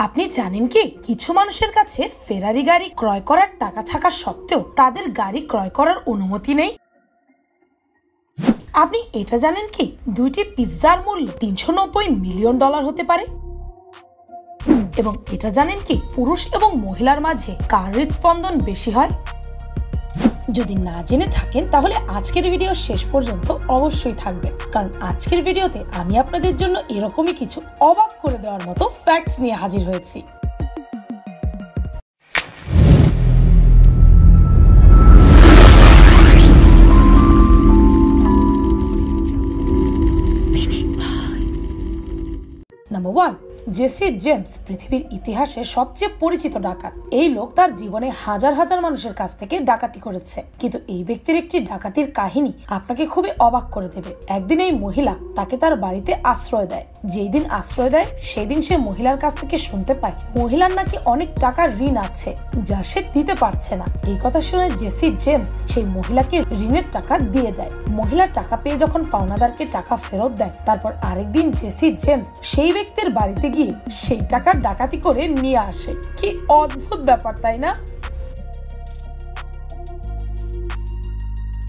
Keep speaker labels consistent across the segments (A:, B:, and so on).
A: আপনি জানেন কি কিছু মানুষের কাছে ফেরারি গাড়ি ক্রয় করার টাকা থাকা সত্ত্বেও তাদের গাড়ি ক্রয় করার অনুমতি নেই? আপনি এটা জানেন কি দুইটি পিৎজার মূল্য $390 মিলিয়ন হতে পারে? এবং এটা জানেন কি পুরুষ এবং মহিলার মাঝে কার হৃদস্পন্দন বেশি হয়? যদি না জেনে থাকেন তাহলে আজকের ভিডিও শেষ পর্যন্ত অবশ্যই থাকবেন, কারণ আজকের ভিডিওতে আমি আপনাদের জন্য এরকমই কিছু অবাক করে দেওয়ার মতো ফ্যাক্টস নিয়ে হাজির হয়েছি। নাম্বার 1, জেসি জেমস পৃথিবীর ইতিহাসে সবচেয়ে পরিচিত ডাকাত। এই লোক তার জীবনে হাজার হাজার মানুষের কাছ থেকে ডাকাতি করেছে, কিন্তু এই ব্যক্তির একটি ডাকাতির কাহিনী আপনাকে খুবই অবাক করে দেবে। একদিন এই মহিলা তাকে তার বাড়িতে আশ্রয় দেয়। যেই দিন আশ্রয় দেয় সেই দিন সে মহিলার কাছ থেকে শুনতে পায় মহিলার নাকি অনেক টাকার ঋণ আছে যা সে দিতে পারছে না। এই কথা শুনে জেসি জেমস সেই মহিলাকে ঋণের টাকা দিয়ে দেয়। মহিলার টাকা পেয়ে যখন পাওনাদারকে টাকা ফেরত দেয়, তারপর আরেকদিন জেসি জেমস সেই ব্যক্তির বাড়িতে গিয়ে সেই টাকা ডাকাতি করে নিয়ে আসে। কি অদ্ভুত ব্যাপার, তাই না?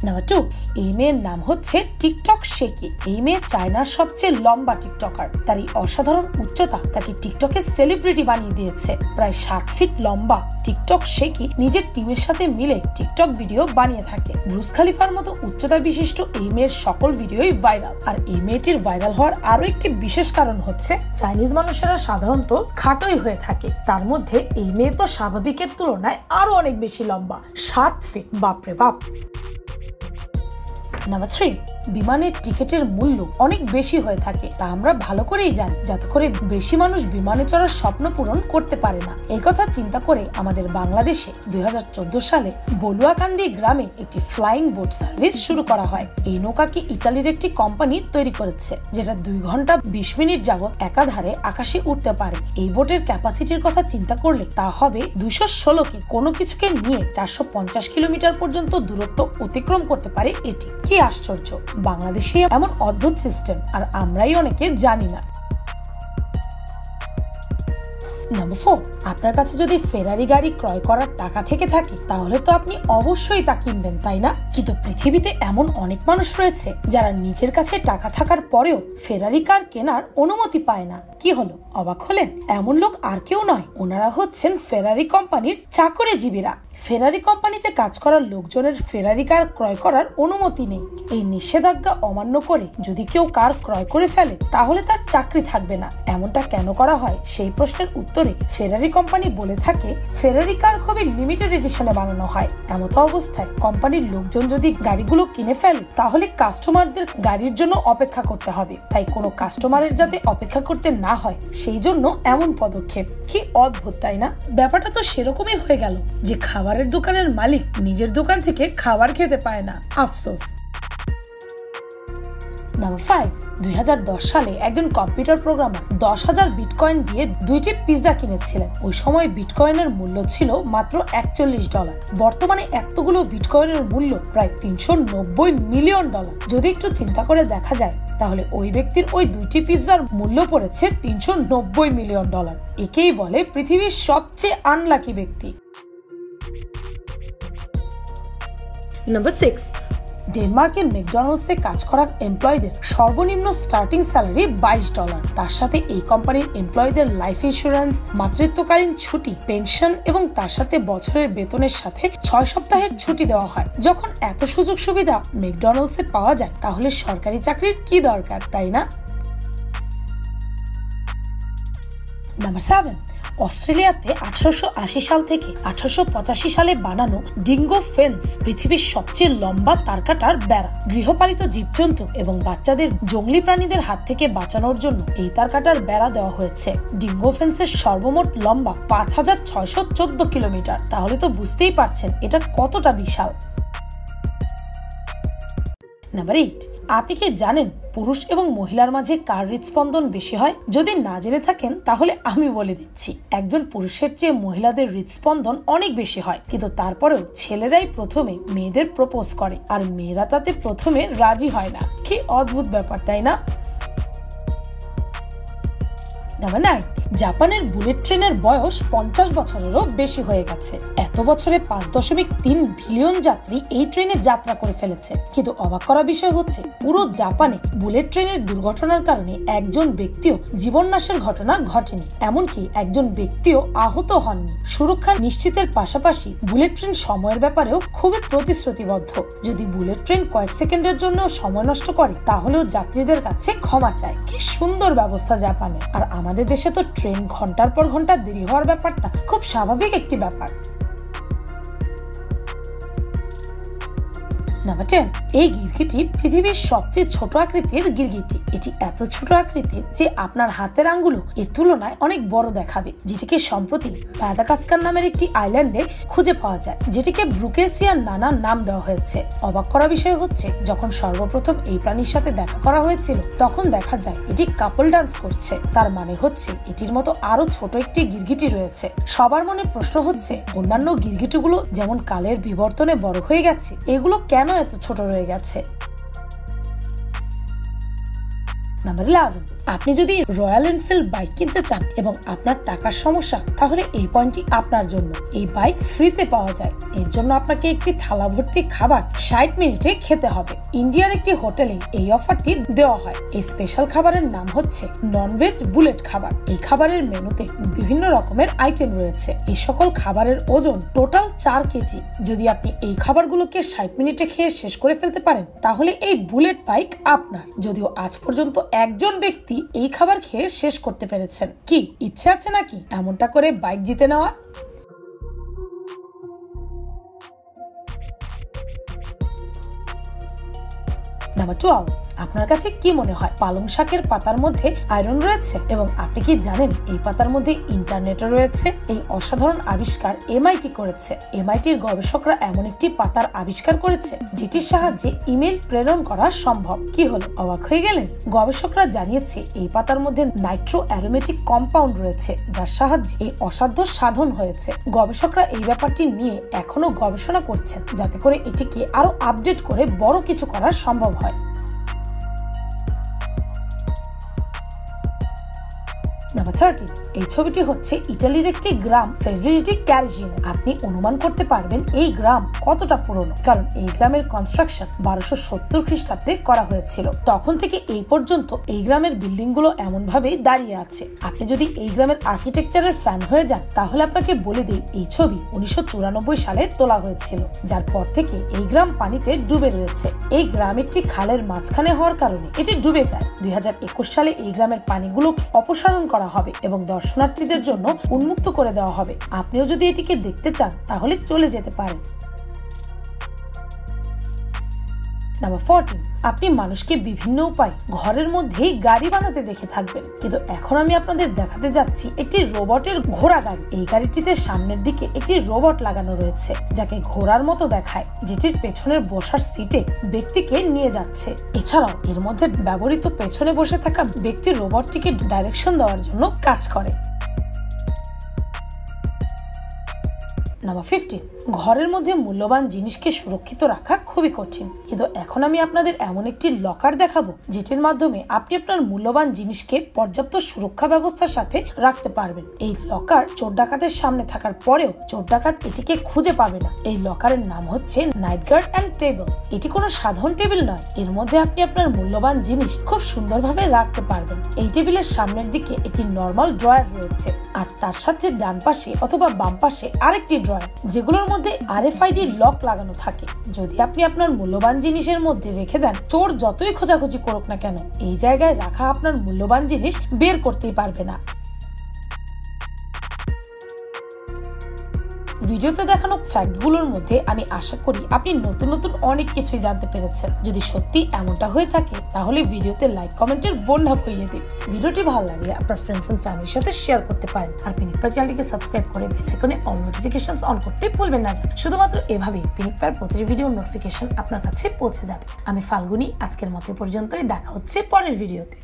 A: নাম্বার 2, এই মেয়ের নাম হচ্ছে টিকটক শেকি। এই মেয়ে চায়নার সবচেয়ে লম্বা টিকটকার। তার এই অসাধারণ উচ্চতা তাকে টিকটকের সেলিব্রিটি বানিয়ে দিয়েছে। প্রায় 7 ফিট লম্বা টিকটক শেকি নিজের টিমের সাথে মিলে টিকটক ভিডিও বানিয়ে থাকে। ব্রুস খালিফার মতো উচ্চতা বিশিষ্ট এই মেয়ের সকল ভিডিওই ভাইরাল। আর এই মেয়েটির ভাইরাল হওয়ার আরো একটি বিশেষ কারণ হচ্ছে চাইনিজ মানুষেরা সাধারণত খাটোই হয়ে থাকে, তার মধ্যে এই মেয়ে তো স্বাভাবিকের তুলনায় আরো অনেক বেশি লম্বা, 7 ফিট। বাপরে বাপ। নাম্বার 3, বিমানের টিকিটের মূল্য অনেক বেশি হয়ে থাকে, তা আমরা ভালো করেই জানি, যাতে করে বেশি মানুষ বিমানে চড়ার স্বপ্ন পূরণ করতে পারে না। এই কথা চিন্তা করে আমাদের বাংলাদেশে 2014 সালে বলুয়াকান্দি গ্রামে একটি ফ্লাইং বোট সার্ভিস শুরু করা হয়। এই নৌকাকে ইটালির একটি কোম্পানি তৈরি করেছে, যেটা 2 ঘন্টা 20 মিনিট যাবত একাধারে আকাশে উঠতে পারে। এই বোটের ক্যাপাসিটির কথা চিন্তা করলে তা হবে 216 কে কোনো কিছুকে নিয়ে 450 কিলোমিটার পর্যন্ত দূরত্ব অতিক্রম করতে পারে এটি। কি আশ্চর্য, বাংলাদেশে এমন অদ্ভুত সিস্টেম আর আমরাই অনেকে জানি না। নাম্বার 4, আপনার কাছে যদি ফেরারি গাড়ি ক্রয় করার টাকা থেকে থাকে তাহলে তো আপনি অবশ্যই তা কিনবেন, তাই না? কিন্তু পৃথিবীতে এমন অনেক মানুষ রয়েছে যারা নিজের কাছে টাকা থাকার পরেও ফেরারি কার কেনার অনুমতি পায় না। কি হলো, অবাক হলেন? এমন লোক আর কেউ নয়, ওনারা হচ্ছেন ফেরারি কোম্পানির চাকরিজীবীরা। ফেরারি কোম্পানিতে কাজ করার লোকজনের ফেরারি কার ক্রয় করার অনুমতি নেই। এই নিষেধাজ্ঞা অমান্য করে যদি কেউ কার ক্রয় করে ফেলে তাহলে তার চাকরি থাকবে না। এমনটা কেন করা হয় সেই প্রশ্নের উত্তরে ফেরারি কোম্পানি বলে থাকে ফেরারি কার খুবই লিমিটেড এডিশনে বানানো হয়। এমত অবস্থায় কোম্পানির লোকজন যদি গাড়িগুলো কিনে ফেলে তাহলে কাস্টমারদের গাড়ির জন্য অপেক্ষা করতে হবে। তাই কোনো কাস্টমারের যাতে অপেক্ষা করতে না হয় সেই জন্য এমন পদক্ষেপ। কি অদ্ভুত, তাই না? ব্যাপারটা তো সেরকমই হয়ে গেল যে খাবারের দোকানের মালিক নিজের দোকান থেকে খাবার খেতে পায় না, আফসোস। নাম্বার 5, 2010 সালে একজন কম্পিউটার প্রোগ্রামার 10,000 বিটকয়েন দিয়ে 2টি পিৎজা কিনেছিলেন। ওই সময় বিটকয়েনের মূল্য ছিল মাত্র $41। বর্তমানে এতগুলো বিটকয়েনের মূল্য প্রায় $390 মিলিয়ন। যদি একটু চিন্তা করে দেখা যায় তাহলে ওই ব্যক্তির ওই 2টি পিৎজার মূল্য পড়েছে $390 মিলিয়ন। একেই বলে পৃথিবীর সবচেয়ে আনলাকি ব্যক্তি। নাম্বার 6, ডেনমার্কে ম্যাকডোনাল্ডসে কাজ করা এমপ্লয়ীদের সর্বনিম্ন স্টার্টিং স্যালারি $22। তার সাথে এই কোম্পানির এমপ্লয়ীদের লাইফ ইন্স্যুরেন্স, মাতৃত্বকালীন ছুটি, পেনশন এবং তার সাথে বছরের বেতনের সাথে 6 সপ্তাহের ছুটি দেওয়া হয়। যখন এত সুযোগ সুবিধা ম্যাকডোনাল্ডসে পাওয়া যায় তাহলে সরকারি চাকরির কি দরকার, তাই না? নাম্বার 7, অস্ট্রেলিয়াতে 1880 সাল থেকে 1885 সালে বানানো ডিঙ্গো ফেন্স পৃথিবীর সবচেয়ে লম্বা তারকাটার বেড়া। গৃহপালিত জীবজন্তু এবং বাচ্চাদের জঙ্গলি প্রাণীদের হাত থেকে বাঁচানোর জন্য এই তারকাটার বেড়া দেওয়া হয়েছে। ডিঙ্গো ফেন্সের সর্বমোট লম্বা 5614 কিলোমিটার। তাহলে তো বুঝতেই পারছেন এটা কতটা বিশাল। নাম্বার 8, আপনি কি জানেন পুরুষ এবং মহিলার মাঝে কার হৃদস্পন্দন বেশি হয়? যদি না জেনে থাকেন তাহলে আমি বলে দিচ্ছি, একজন পুরুষের চেয়ে মহিলাদের হৃদস্পন্দন অনেক বেশি হয়, কিন্তু তারপরেও ছেলেরাই প্রথমে মেয়েদের প্রপোজ করে আর মেয়েরা তাতে প্রথমে রাজি হয় না। কি অদ্ভুত ব্যাপার, তাই না? নাম্বার 9, জাপানের বুলেট ট্রেনের বয়স 50 বছরেরও বেশি হয়ে গেছে। এত বছরে 5.3 বিলিয়ন যাত্রী এই ট্রেনে যাত্রা করে ফেলেছে। কিন্তু অবাক করা বিষয় হচ্ছে, পুরো জাপানে বুলেট ট্রেনের দুর্ঘটনার কারণে একজন ব্যক্তিও জীবননাশের ঘটনা ঘটেনি, এমনকি একজন ব্যক্তিও আহত হননি। সুরক্ষা নিশ্চিতের পাশাপাশি বুলেট ট্রেন সময়ের ব্যাপারেও খুবই প্রতিশ্রুতিবদ্ধ। যদি বুলেট ট্রেন কয়েক সেকেন্ডের জন্য সময় নষ্ট করে, তাহলেও যাত্রীদের কাছে ক্ষমা চায়। কি সুন্দর ব্যবস্থা জাপানে। আর আমাদের দেশে তো ট্রেন ঘন্টার পর ঘন্টা দেরি হওয়ার ব্যাপারটা খুব স্বাভাবিক একটি ব্যাপার। নাম্বার 10, এই গিরগিটি পৃথিবীর সবচেয়ে ছোট আকৃতির গিরগিটি। এটি এত ছোট আকৃতির যে আপনার হাতের আঙ্গুলও এর তুলনায় অনেক বড় দেখাবে, যেটিকে সম্প্রতি মাদাগাস্কার নামের একটি আইল্যান্ডে খুঁজে পাওয়া যায়, যেটিকে ব্রুকেসিয়ার নানা নাম দেওয়া হয়েছে। অবাক করা বিষয় হচ্ছে, যখন সর্বপ্রথম এই প্রাণীর সাথে দেখা করা হয়েছিল, তখন দেখা যায় এটি কাপল ডান্স করছে। তার মানে হচ্ছে এটির মতো আরো ছোট একটি গিরগিটি রয়েছে। সবার মনে প্রশ্ন হচ্ছে, অন্যান্য গিরগিটিগুলো যেমন কালের বিবর্তনে বড় হয়ে গেছে, এগুলো কেন এত ছোট রয়ে গেছে? নাম্বার 11, আপনি যদি রয়্যাল এনফিল্ড বাইক কিনতে চান এবং আপনার টাকার সমস্যা, তাহলে এই পয়েন্টটি আপনার জন্য। এই বাইক ফ্রিতে পাওয়া যায়। এর জন্য আপনাকে একটি থালা ভর্তি খাবার 60 মিনিটে খেতে হবে। ইন্ডিয়ার একটি হোটেলে এই অফারটি দেওয়া হয়। এই স্পেশাল খাবারের নাম হচ্ছে ননভেজ বুলেট খাবার। এই খাবারের মেনুতে বিভিন্ন রকমের আইটেম রয়েছে। এই সকল খাবারের ওজন টোটাল 4 কেজি। যদি আপনি এই খাবারগুলোকে 60 মিনিটে খেয়ে শেষ করে ফেলতে পারেন, তাহলে এই বুলেট বাইক আপনার। যদিও আজ পর্যন্ত একজন ব্যক্তি এই খাবার খেয়ে শেষ করতে পেরেছেন। কি ইচ্ছে আছে নাকি এমনটা করে বাইক জিতে নেওয়ার? নাম্বার 12, আপনার কাছে কি মনে হয় পালং শাকের পাতার মধ্যে আয়রন রয়েছে? এবং আপনি কি জানেন এই পাতার মধ্যে ইন্টারনেটও রয়েছে? এই অসাধারণ আবিষ্কার এমআইটি করেছে। এমআইটির গবেষকরা এমন একটি পাতার আবিষ্কার করেছে যেটির সাহায্যে ইমেল প্রেরণ করা সম্ভব। কি হলো, অবাক হয়ে গেলেন? গবেষকরা জানিয়েছে এই পাতার মধ্যে নাইট্রো অ্যারোমেটিক কম্পাউন্ড রয়েছে, যার সাহায্যে এই অসাধ্য সাধন হয়েছে। গবেষকরা এই ব্যাপারটি নিয়ে এখনো গবেষণা করছেন, যাতে করে এটিকে আরো আপডেট করে বড় কিছু করা সম্ভব হয়। নাম্বার 13, এই ছবিটি হচ্ছে ইটালির একটি গ্রাম ফেভরিটি ক্যারিজিনে। আপনি অনুমান করতে পারবেন এই গ্রাম কতটা পুরনো, কারণ এই গ্রামের কনস্ট্রাকশন 1270 খ্রিস্টাব্দে করা হয়েছিল। তখন থেকে এই পর্যন্ত এই গ্রামের বিল্ডিং গুলো এমন ভাবে দাঁড়িয়ে আছে। আপনি যদি এই গ্রামের আর্কিটেকচারের ফ্যান হয়ে যান, তাহলে আপনাকে বলে দিই এই ছবি 1994 সালে তোলা হয়েছিল, যার পর থেকে এই গ্রাম পানিতে ডুবে রয়েছে। এই গ্রাম একটি খালের মাঝখানে হওয়ার কারণে এটি ডুবে যায়। 2021 সালে এই গ্রামের পানিগুলো অপসারণ করা হবে এবং দর্শনার্থীদের জন্য উন্মুক্ত করে দেওয়া হবে। আপনিও যদি এটিকে দেখতে চান, তাহলে চলে যেতে পারেন। নাম্বার 14, আপনি মানুষকে বিভিন্ন উপায় ঘরের মধ্যেই গাড়ি বানাতে দেখে থাকবেন, কিন্তু এখন আমি আপনাদের দেখাতে যাচ্ছি একটি রোবটের ঘোড়া গাড়ি। এই গাড়িটিতে সামনের দিকে একটি রোবট লাগানো রয়েছে, যাকে ঘোড়ার মতো দেখায়, যেটির পেছনের বসার সিটে ব্যক্তিকে নিয়ে যাচ্ছে। এছাড়াও এর মধ্যে ব্যবহৃত পেছনে বসে থাকা ব্যক্তি রোবটটিকে ডাইরেকশন দেওয়ার জন্য কাজ করে। নাম্বার 15, ঘরের মধ্যে মূল্যবান জিনিসকে সুরক্ষিত রাখা খুবই কঠিন, কিন্তু এখন আমি আপনাদের এমন একটি লকার দেখাবো যেটির মাধ্যমে আপনি আপনার মূল্যবান জিনিসকে পর্যাপ্ত সুরক্ষা ব্যবস্থার সাথে রাখতে পারবেন। এই লকার চোর ডাকাতের সামনে থাকার পরেও চোর ডাকাত এটিকে খুঁজে পাবে না। এই লকারের নাম হচ্ছে নাইট গার্ড অ্যান্ড টেবিল। এটি কোনো সাধারণ টেবিল নয়, এর মধ্যে আপনি আপনার মূল্যবান জিনিস খুব সুন্দরভাবে রাখতে পারবেন। এই টেবিলের সামনের দিকে একটি নর্মাল ড্রয়ার রয়েছে, আর তার সাথে ডান পাশে অথবা বাম পাশে আরেকটি ড্রয়ার, যেগুলোর মধ্যে RFID লক লাগানো থাকে। যদি আপনি আপনার মূল্যবান জিনিসের মধ্যে রেখে দেন, চোর যতই খোঁজাখুঁজি করুক না কেন, এই জায়গায় রাখা আপনার মূল্যবান জিনিস বের করতেই পারবে না। ভিডিওতে দেখানো ফ্যাক্টগুলোর মধ্যে আমি আশা করি আপনি নতুন নতুন অনেক কিছুই জানতে পেরেছেন। যদি সত্যি এমনটা হয়ে থাকে, তাহলে ভিডিওতে লাইক কমেন্টের বন্যা বইয়ে দিন। ভিডিওটি ভালো লাগলে আপনার ফ্রেন্ডস এন্ড ফ্যামিলির সাথে শেয়ার করতে পারেন। আর পিনিক পাই চ্যানেলটিকে সাবস্ক্রাইব করে বেল আইকনে অল নোটিফিকেশনস অন করতে ভুলবেন না। শুধুমাত্র এভাবেই পিনিক পাইয়ের প্রতিটি ভিডিওর নোটিফিকেশন আপনার কাছে পৌঁছে যাবে। আমি ফাল্গুনি, আজকের মতো পর্যন্তই। দেখা হচ্ছে পরের ভিডিওতে।